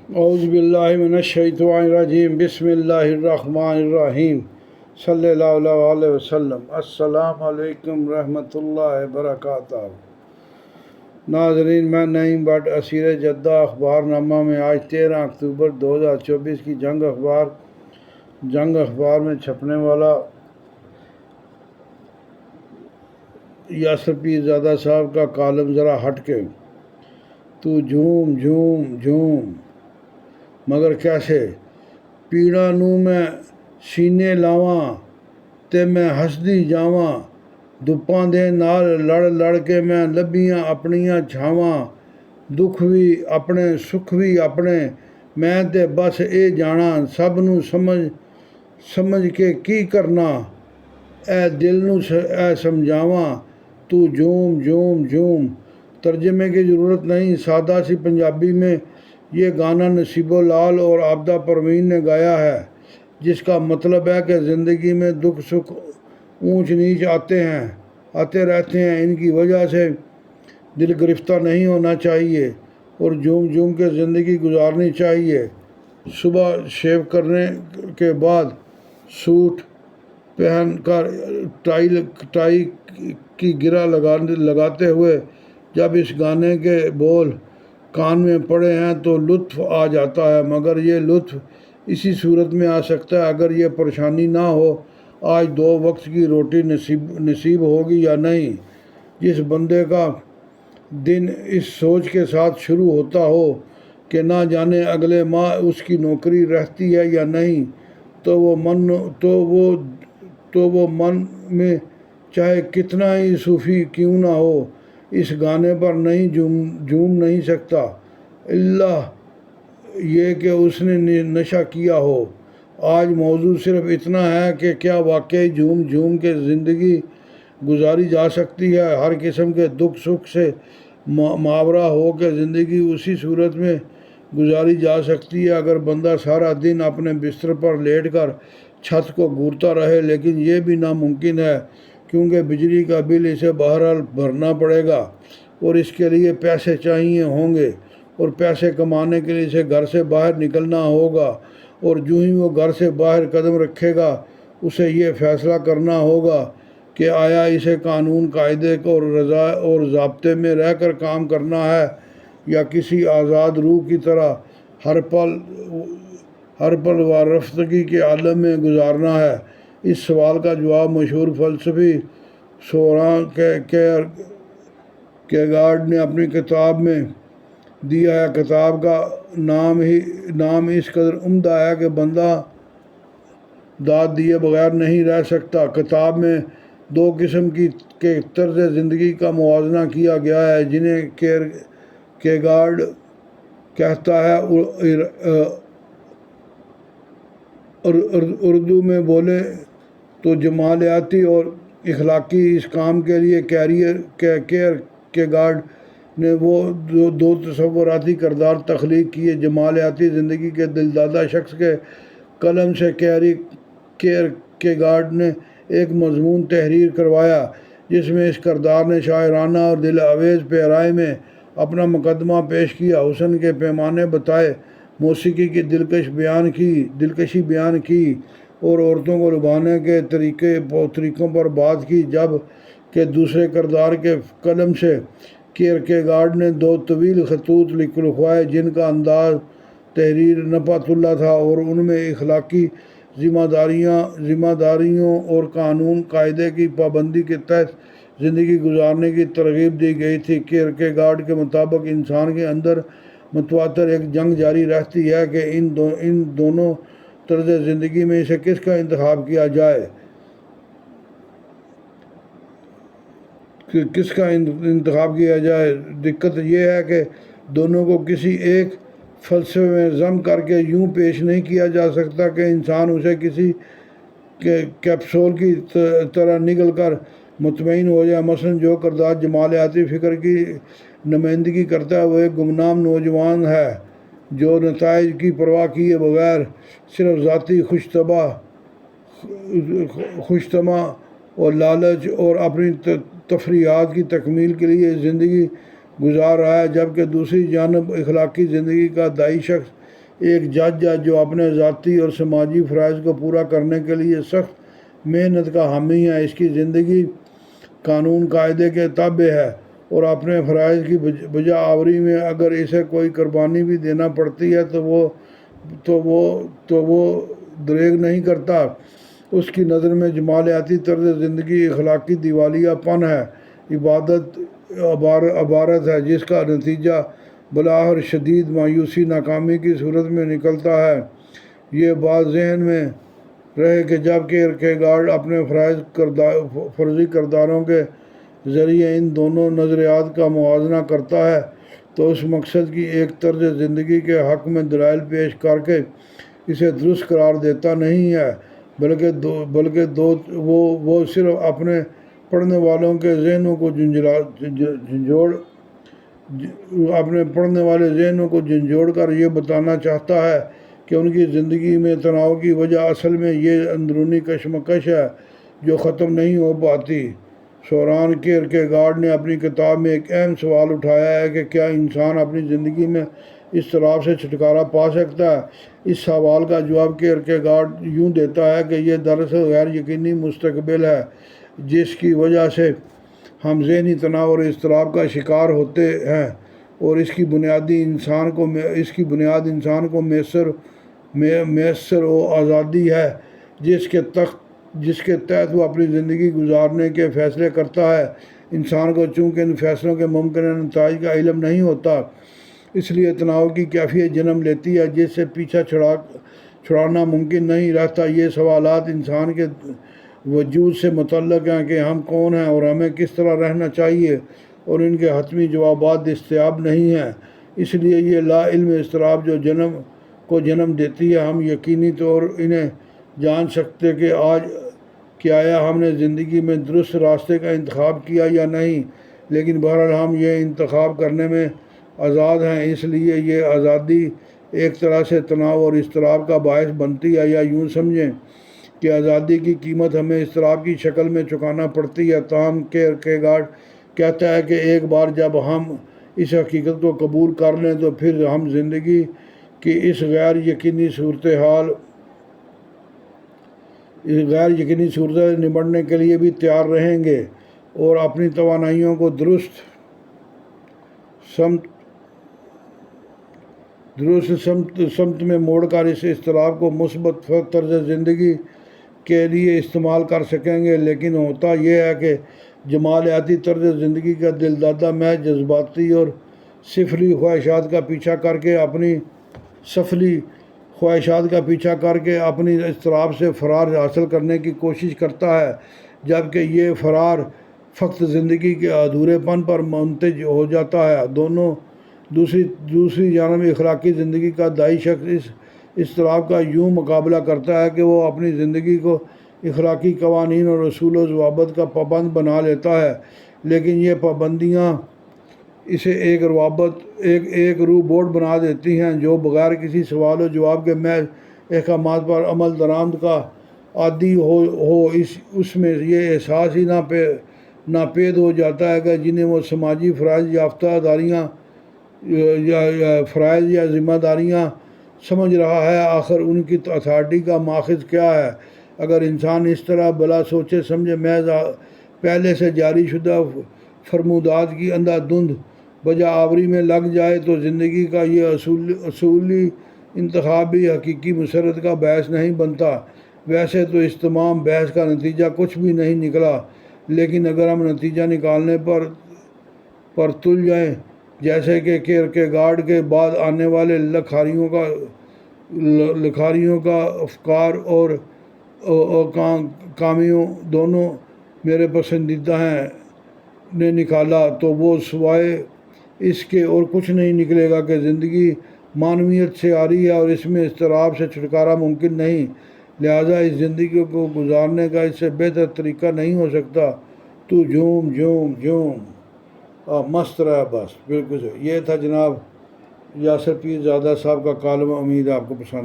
اعوذ باللہ من الشیطان الرجیم بسم اللہ الرحمن الرحیم صلی اللہ علیہ وسلم۔ السلام علیکم رحمۃ اللہ وبرکاتہ۔ ناظرین، میں نعیم بٹ اسیر جدہ اخبار نامہ میں آج 13 اکتوبر 2024 کی جنگ اخبار میں چھپنے والا یاسر پیر زادہ صاحب کا کالم ذرا ہٹ کے تو جھوم جھوم جھوم مگر کیسے پیڑاں نو میں سینے لاواں تے میں ہسدی جاواں دپاں دے نال لڑ لڑ کے میں لبیاں اپنیاں چھاواں دکھ بھی اپنے سکھ بھی اپنے میں تے بس اے جانا سب نو سمجھ کے کی کرنا اے دل نو اے سمجھاواں تو جھوم جھوم جھوم۔ ترجمے کی ضرورت نہیں، سادہ سی پنجابی میں یہ گانا نصیب لال اور عابدہ پروین نے گایا ہے، جس کا مطلب ہے کہ زندگی میں دکھ سکھ اونچ نیچ آتے رہتے ہیں، ان کی وجہ سے دل گرفتہ نہیں ہونا چاہیے اور جھوم جھوم کے زندگی گزارنی چاہیے۔ صبح شیو کرنے کے بعد سوٹ پہن کر ٹائی کی گرہ لگاتے ہوئے جب اس گانے کے بول کان میں پڑے ہیں تو لطف آ جاتا ہے، مگر یہ لطف اسی صورت میں آ سکتا ہے اگر یہ پریشانی نہ ہو آج 2 وقت کی روٹی نصیب ہوگی یا نہیں۔ جس بندے کا دن اس سوچ کے ساتھ شروع ہوتا ہو کہ نہ جانے اگلے ماہ اس کی نوکری رہتی ہے یا نہیں، تو وہ من میں چاہے کتنا ہی صوفی کیوں نہ ہو اس گانے پر نہیں جھوم نہیں سکتا، الا یہ کہ اس نے نشہ کیا ہو۔ آج موضوع صرف اتنا ہے کہ کیا واقعی جھوم جھوم کے زندگی گزاری جا سکتی ہے؟ ہر قسم کے دکھ سکھ سے ماورا ہو کے زندگی اسی صورت میں گزاری جا سکتی ہے اگر بندہ سارا دن اپنے بستر پر لیٹ کر چھت کو گھورتا رہے، لیکن یہ بھی ناممکن ہے کیونکہ بجلی کا بل اسے بہرحال بھرنا پڑے گا اور اس کے لیے پیسے چاہیے ہوں گے اور پیسے کمانے کے لیے اسے گھر سے باہر نکلنا ہوگا، اور جو ہی وہ گھر سے باہر قدم رکھے گا اسے یہ فیصلہ کرنا ہوگا کہ آیا اسے قانون قاعدے اور رضا اور ضابطے میں رہ کر کام کرنا ہے یا کسی آزاد روح کی طرح ہر پل وارفتگی کے عالم میں گزارنا ہے۔ اس سوال کا جواب مشہور فلسفی سوران کیرکیگارڈ نے اپنی کتاب میں دیا ہے۔ کتاب کا نام اس قدر عمدہ ہے کہ بندہ داد دیے بغیر نہیں رہ سکتا۔ کتاب میں 2 قسم کے طرز زندگی کا موازنہ کیا گیا ہے جنہیں کیرکیگارڈ کہتا ہے اردو میں بولے تو جمالیاتی اور اخلاقی۔ اس کام کے لیے کیرکیگارڈ نے وہ 2 تصوراتی کردار تخلیق کیے۔ جمالیاتی زندگی کے دلدادہ شخص کے قلم سے کیرکیگارڈ نے ایک مضمون تحریر کروایا جس میں اس کردار نے شاعرانہ اور دل آویز پیرائی میں اپنا مقدمہ پیش کیا، حسن کے پیمانے بتائے، موسیقی کی دلکشی بیان کی اور عورتوں کو لبھانے کے طریقوں پر بات کی، جب کہ دوسرے کردار کے قلم سے کیرکیگارڈ نے 2 طویل خطوط لکھوائے جن کا انداز تحریر نفحت اللہ تھا اور ان میں اخلاقی ذمہ داریوں اور قانون قاعدے کی پابندی کے تحت زندگی گزارنے کی ترغیب دی گئی تھی۔ کیرکیگارڈ کے مطابق انسان کے اندر متواتر ایک جنگ جاری رہتی ہے کہ ان دونوں طرز زندگی میں سے کس کا انتخاب کیا جائے۔ دقت یہ ہے کہ دونوں کو کسی ایک فلسفے میں ضم کر کے یوں پیش نہیں کیا جا سکتا کہ انسان اسے کسی کیپسول کی طرح نگل کر مطمئن ہو جائے۔ مثلاً جو کردار جمالیاتی فکر کی نمائندگی کرتا ہے وہ ایک گمنام نوجوان ہے جو نتائج کی پرواہ کیے بغیر صرف ذاتی خوش طمع اور لالچ اور اپنی تفریحات کی تکمیل کے لیے زندگی گزار رہا ہے، جبکہ دوسری جانب اخلاقی زندگی کا داعی شخص ایک جج ہے جو اپنے ذاتی اور سماجی فرائض کو پورا کرنے کے لیے سخت محنت کا حامی ہے۔ اس کی زندگی قانون قاعدے کے تابع ہے اور اپنے فرائض کی بجا آوری میں اگر اسے کوئی قربانی بھی دینا پڑتی ہے تو وہ دریغ نہیں کرتا۔ اس کی نظر میں جمالیاتی طرز زندگی اخلاقی دیوالیہ پن ہے، عبارت ہے جس کا نتیجہ بلاخر شدید مایوسی ناکامی کی صورت میں نکلتا ہے۔ یہ بات ذہن میں رہے کہ جب کیرکیگارڈ اپنے فرضی کرداروں کے ذریعے ان دونوں نظریات کا موازنہ کرتا ہے تو اس مقصد کی ایک طرز زندگی کے حق میں دلائل پیش کر کے اسے درست قرار دیتا نہیں ہے، بلکہ وہ صرف اپنے پڑھنے والوں کے ذہنوں کو جھنجھوڑ کر یہ بتانا چاہتا ہے کہ ان کی زندگی میں تناؤ کی وجہ اصل میں یہ اندرونی کشمکش ہے جو ختم نہیں ہو پاتی۔ سوران کیرکیگارڈ نے اپنی کتاب میں ایک اہم سوال اٹھایا ہے کہ کیا انسان اپنی زندگی میں اضطراب سے چھٹکارا پا سکتا ہے؟ اس سوال کا جواب کیرکیگارڈ یوں دیتا ہے کہ یہ دراصل غیر یقینی مستقبل ہے جس کی وجہ سے ہم ذہنی تناؤ اور اضطراب کا شکار ہوتے ہیں، اور اس کی بنیاد انسان کو میسر و آزادی ہے جس کے تحت وہ اپنی زندگی گزارنے کے فیصلے کرتا ہے۔ انسان کو چونکہ ان فیصلوں کے ممکنہ نتائج کا علم نہیں ہوتا، اس لیے تناؤ کی کیفیت جنم لیتی ہے جس سے پیچھا چھڑانا ممکن نہیں رہتا۔ یہ سوالات انسان کے وجود سے متعلق ہیں کہ ہم کون ہیں اور ہمیں کس طرح رہنا چاہیے، اور ان کے حتمی جوابات دستیاب نہیں ہیں۔ اس لیے یہ لا علم اضطراب جو جنم دیتی ہے، ہم یقینی طور انہیں جان سکتے کہ آیا ہم نے زندگی میں درست راستے کا انتخاب کیا یا نہیں، لیکن بہرحال ہم یہ انتخاب کرنے میں آزاد ہیں۔ اس لیے یہ آزادی ایک طرح سے تناؤ اور اضطراب کا باعث بنتی ہے، یا یوں سمجھیں کہ آزادی کی قیمت ہمیں اضطراب کی شکل میں چکانا پڑتی ہے۔ تاہم کیرکیگارڈ کہتا ہے کہ ایک بار جب ہم اس حقیقت کو قبول کر لیں تو پھر ہم زندگی کی اس غیر یقینی صورتحال نمٹنے کے لیے بھی تیار رہیں گے اور اپنی توانائیوں کو درست سمت میں موڑ کر اس اضطراب کو مثبت طرز زندگی کے لیے استعمال کر سکیں گے۔ لیکن ہوتا یہ ہے کہ جمالیاتی طرز زندگی کا دل دادہ محض جذباتی اور سفلی خواہشات کا پیچھا کر کے اپنی اضطراب سے فرار حاصل کرنے کی کوشش کرتا ہے، جبکہ یہ فرار فقط زندگی کے ادھورے پن پر منتج ہو جاتا ہے۔ دوسری جانب اخلاقی زندگی کا داعی شخص اس اضطراب کا یوں مقابلہ کرتا ہے کہ وہ اپنی زندگی کو اخلاقی قوانین اور اصول و ضوابط کا پابند بنا لیتا ہے، لیکن یہ پابندیاں اسے ایک روبوٹ بنا دیتی ہیں جو بغیر کسی سوال و جواب کے محض احکامات پر عمل درآمد کا عادی ہو۔ اس میں یہ احساس ہی ناپید ہو جاتا ہے کہ جنہیں وہ سماجی فرائض یا ذمہ داریاں سمجھ رہا ہے، آخر ان کی اتھارٹی کا ماخذ کیا ہے؟ اگر انسان اس طرح بلا سوچے سمجھے محض پہلے سے جاری شدہ فرمودات کی اندھا دھند بجا آوری میں لگ جائے تو زندگی کا یہ اصولی انتخاب بھی حقیقی مسرت کا باعث نہیں بنتا۔ ویسے تو اس تمام بحث کا نتیجہ کچھ بھی نہیں نکلا، لیکن اگر ہم نتیجہ نکالنے پر تل جائیں، جیسے کہ کیرکیگارڈ کے بعد آنے والے لکھاریوں کا افکار اور کامیو دونوں میرے پسندیدہ ہیں نے نکالا، تو وہ سوائے اس کے اور کچھ نہیں نکلے گا کہ زندگی معنویت سے عاری ہے اور اس میں اضطراب سے چھٹکارا ممکن نہیں، لہٰذا اس زندگی کو گزارنے کا اس سے بہتر طریقہ نہیں ہو سکتا۔ تو جھوم مست رہا بس۔ بالکل یہ تھا جناب یاسر پیر زادہ صاحب کا کالم، امید آپ کو پسند